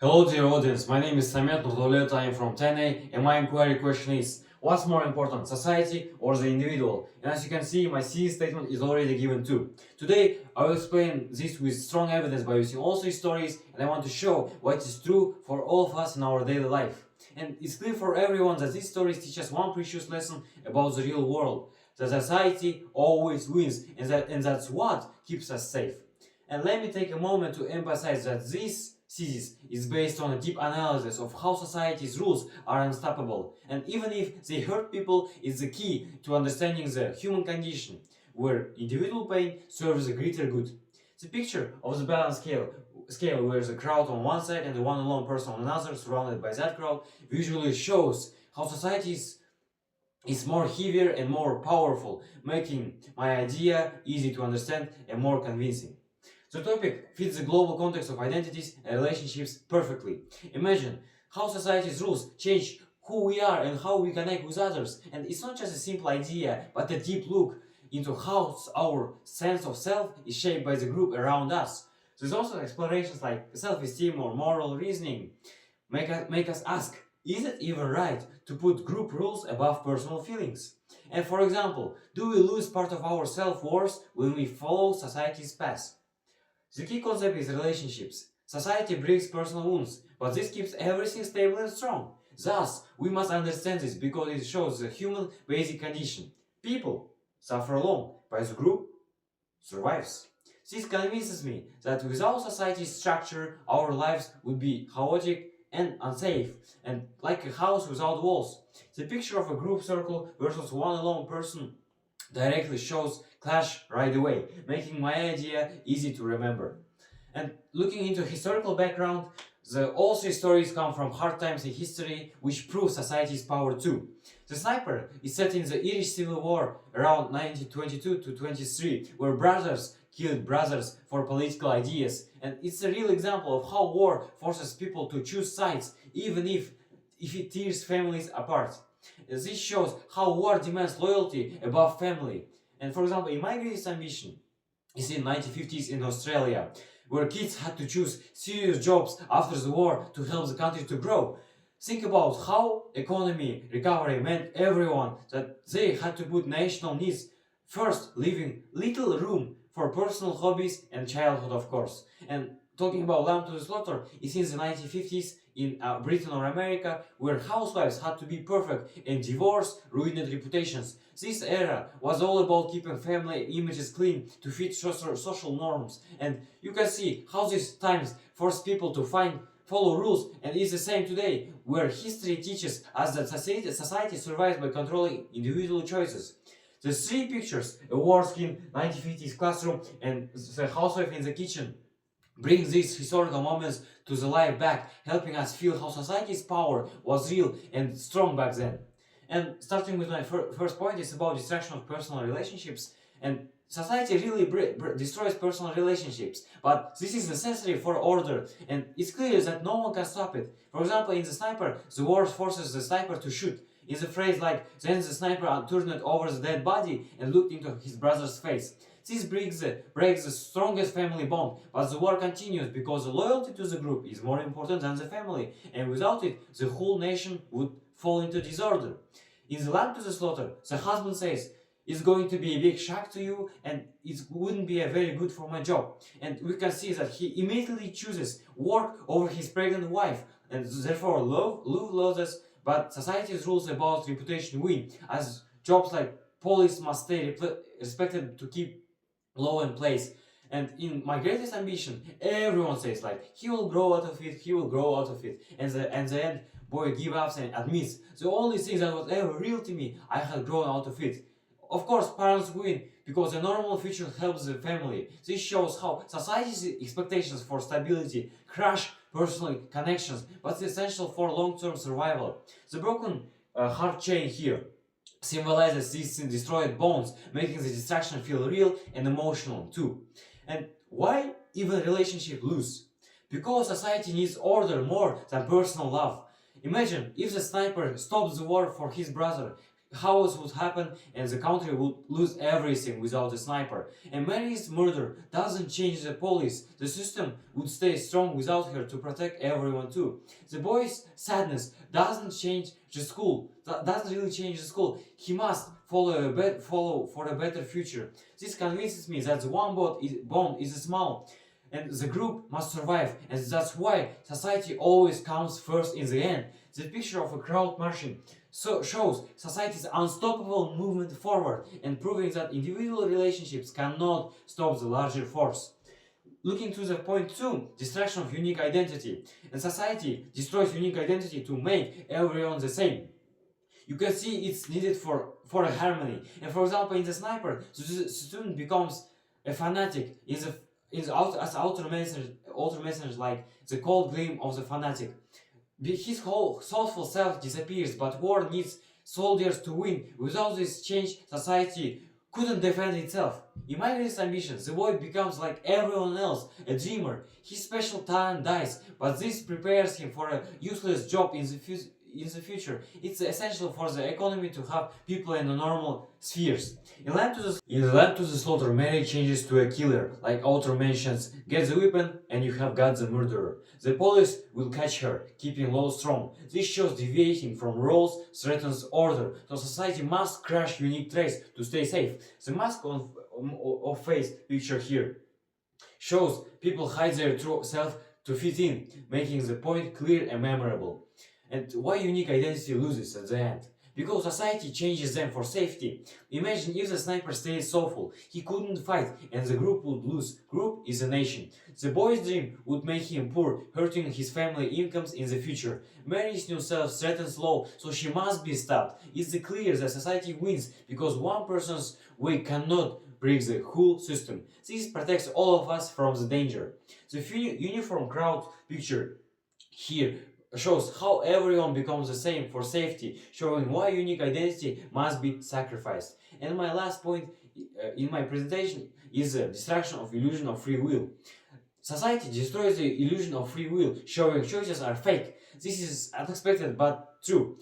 Hello dear audience, my name is Samet Nurdolet, I am from TNA and my inquiry question is what's more important, society or the individual? And as you can see, my C statement is already given too. Today I will explain this with strong evidence by using also stories, and I want to show what is true for all of us in our daily life. And it's clear for everyone that these stories teach us one precious lesson about the real world. That society always wins, and that's what keeps us safe. And let me take a moment to emphasize that this thesis is based on a deep analysis of how society's rules are unstoppable, and even if they hurt people, it's the key to understanding the human condition, where individual pain serves a greater good. The picture of the balance scale where the crowd on one side and the one alone person on another, surrounded by that crowd, visually shows how society is more heavier and more powerful, making my idea easy to understand and more convincing. The topic fits the global context of identities and relationships perfectly. Imagine how society's rules change who we are and how we connect with others. And it's not just a simple idea, but a deep look into how our sense of self is shaped by the group around us. There's also explorations like self-esteem or moral reasoning make us ask, is it even right to put group rules above personal feelings? And for example, do we lose part of our self-worth when we follow society's path? The key concept is relationships. Society breaks personal wounds, but this keeps everything stable and strong. Thus, we must understand this because it shows the human basic condition. People suffer alone, but the group survives. This convinces me that without society's structure, our lives would be chaotic and unsafe, and like a house without walls. The picture of a group circle versus one alone person directly shows clash right away, making my idea easy to remember. And looking into historical background, all three stories come from hard times in history, which prove society's power too. The Sniper is set in the Irish Civil War around 1922 to 23, where brothers killed brothers for political ideas, and it's a real example of how war forces people to choose sides, even if it tears families apart. This shows how war demands loyalty above family. And for example, in My Greatest Ambition is in 1950s in Australia, where kids had to choose serious jobs after the war to help the country to grow. Think about how economy recovery meant everyone that they had to put national needs first, leaving little room for personal hobbies and childhood, of course. And talking about Lamb to the Slaughter is in the 1950s in Britain or America, where housewives had to be perfect and divorce ruined reputations. This era was all about keeping family images clean to fit social norms, and you can see how these times forced people to follow rules, and it's the same today, where history teaches us that society survives by controlling individual choices. The three pictures, a war skin, 1950s classroom, and the housewife in the kitchen, bring these historical moments to the life back, helping us feel how society's power was real and strong back then. And starting with my first point is about destruction of personal relationships. And society really destroys personal relationships, but this is necessary for order, and it's clear that no one can stop it. For example, in The Sniper, the war forces the sniper to shoot. Is a phrase like, then the sniper turned over the dead body and looked into his brother's face. This breaks the strongest family bond, but the war continues because the loyalty to the group is more important than the family, and without it, the whole nation would fall into disorder. In The Lamb to the Slaughter, the husband says, it's going to be a big shock to you and it wouldn't be a very good for my job. And we can see that he immediately chooses work over his pregnant wife, and therefore love loses, but society's rules about reputation win, as jobs like police must stay respected to keep law in place. And in My Greatest Ambition, everyone says like, he will grow out of it, he will grow out of it. And the end, boy gives up and admits, the only thing that was ever real to me, I had grown out of it. Of course, parents win because a normal future helps the family. This shows how society's expectations for stability crush personal connections, but it's essential for long-term survival. The broken heart chain here symbolizes these destroyed bones, making the destruction feel real and emotional too. And why even relationship lose? Because society needs order more than personal love. Imagine if the sniper stops the war for his brother. chaos would happen and the country would lose everything without a sniper. And Mary's murder doesn't change the police. The system would stay strong without her to protect everyone too. The boy's sadness doesn't change the school. That doesn't really change the school. He must follow for a better future. This convinces me that the bond is small and the group must survive, and that's why society always comes first in the end. The picture of a crowd marching shows society's unstoppable movement forward and proving that individual relationships cannot stop the larger force. Looking to the point 2, destruction of unique identity. And society destroys unique identity to make everyone the same. You can see it's needed for a harmony. And for example, in the sniper, the student becomes a fanatic as outer message like the cold gleam of the fanatic. His whole soulful self disappears, but war needs soldiers to win. Without this change, society couldn't defend itself. In my greatest ambition, the boy becomes like everyone else, a dreamer. His special talent dies, but this prepares him for a useless job in the future. It's essential for the economy to have people in the normal spheres. In Land to the Slaughter, Mary changes to a killer, like author mentions, get the weapon and you have got the murderer. The police will catch her, keeping law strong. This shows deviating from rules threatens order, so society must crush unique traits to stay safe. The mask of face picture here shows people hide their true self to fit in, making the point clear and memorable. And why unique identity loses at the end? Because society changes them for safety. Imagine if the sniper stays soulful, he couldn't fight and the group would lose. Group is a nation. The boy's dream would make him poor, hurting his family incomes in the future. Mary's new self threatens law, so she must be stopped. It's clear that society wins because one person's way cannot break the whole system. This protects all of us from the danger. The uniform crowd picture here shows how everyone becomes the same for safety, showing why unique identity must be sacrificed. And my last point in my presentation is the destruction of illusion of free will. Society destroys the illusion of free will, showing choices are fake. This is unexpected but true.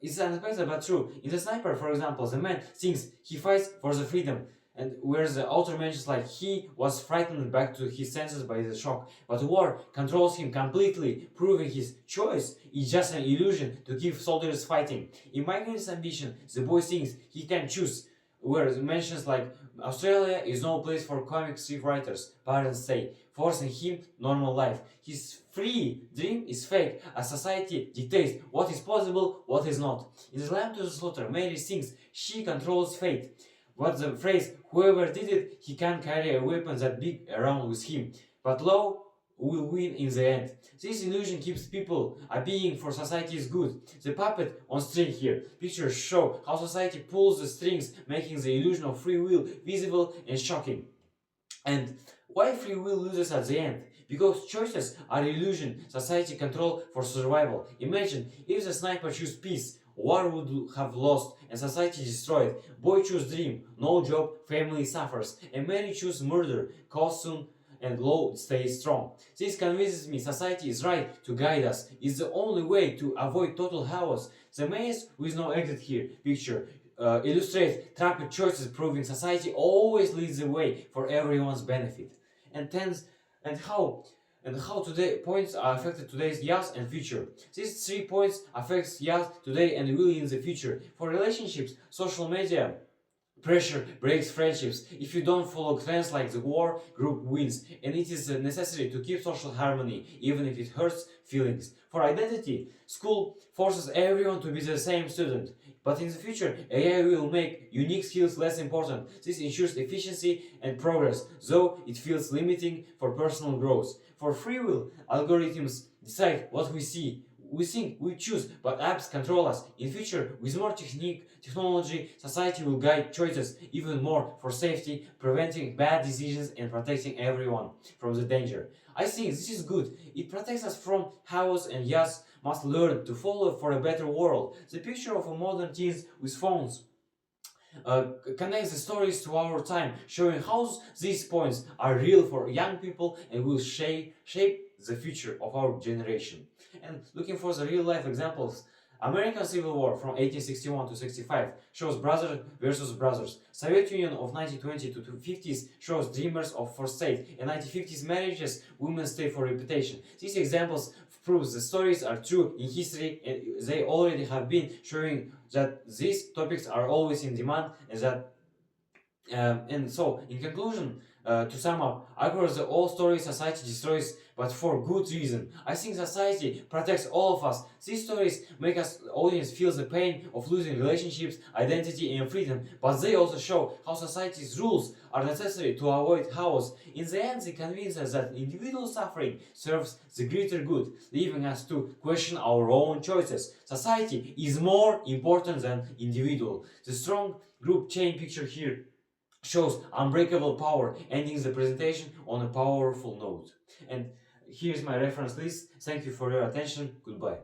It's unexpected but true. In the sniper, for example, the man thinks he fights for the freedom, and where the author mentions like he was frightened back to his senses by the shock, but war controls him completely, proving his choice is just an illusion to keep soldiers fighting. In My Greatest Ambition, the boy thinks he can choose, where it mentions like Australia is no place for comic strip writers, parents say, forcing him normal life. His free dream is fake as society dictates what is possible, what is not. In The Lamb to the Slaughter, Mary thinks she controls fate. But the phrase, whoever did it, he can carry a weapon that big around with him. But law will win in the end. This illusion keeps people being for society's good. The puppet on string here. Pictures show how society pulls the strings, making the illusion of free will visible and shocking. And why free will loses at the end? Because choices are illusion society control for survival. Imagine if the sniper choose peace, war would have lost and society destroyed. Boy choose dream, no job, family suffers. And Mary choose murder, caution and law stays strong. This convinces me society is right to guide us. It's the only way to avoid total chaos. The maze with no exit here picture illustrates trapped choices, proving society always leads the way for everyone's benefit. And how today points are affected today's yes and future. These 3 points affects yes today and will in the future. For relationships, social media pressure breaks friendships. If you don't follow trends like the war, group wins, and it is necessary to keep social harmony, even if it hurts feelings. For identity, school forces everyone to be the same student. But in the future, AI will make unique skills less important. This ensures efficiency and progress, though it feels limiting for personal growth. For free will, algorithms decide what we see. We think, we choose, but apps control us. In future, with more technology, society will guide choices even more for safety, preventing bad decisions and protecting everyone from the danger. I think this is good. It protects us from chaos, and yes, must learn to follow for a better world. The picture of a modern teens with phones connects the stories to our time, showing how these points are real for young people and will shape the future of our generation. And looking for the real life examples, American Civil War from 1861 to 65 shows brothers versus brothers. Soviet Union of 1920 to 50s shows dreamers of for state. In 1950s marriages, women stay for reputation. These examples proves the stories are true in history, and they already have been showing that these topics are always in demand, and that and so, in conclusion, to sum up, across the all story society destroys, but for good reason. I think society protects all of us. These stories make us audience feel the pain of losing relationships, identity, and freedom, but they also show how society's rules are necessary to avoid chaos. In the end, they convince us that individual suffering serves the greater good, leaving us to question our own choices. Society is more important than individual. The strong group chain picture here shows unbreakable power, ending the presentation on a powerful note. And here's my reference list. Thank you for your attention. Goodbye.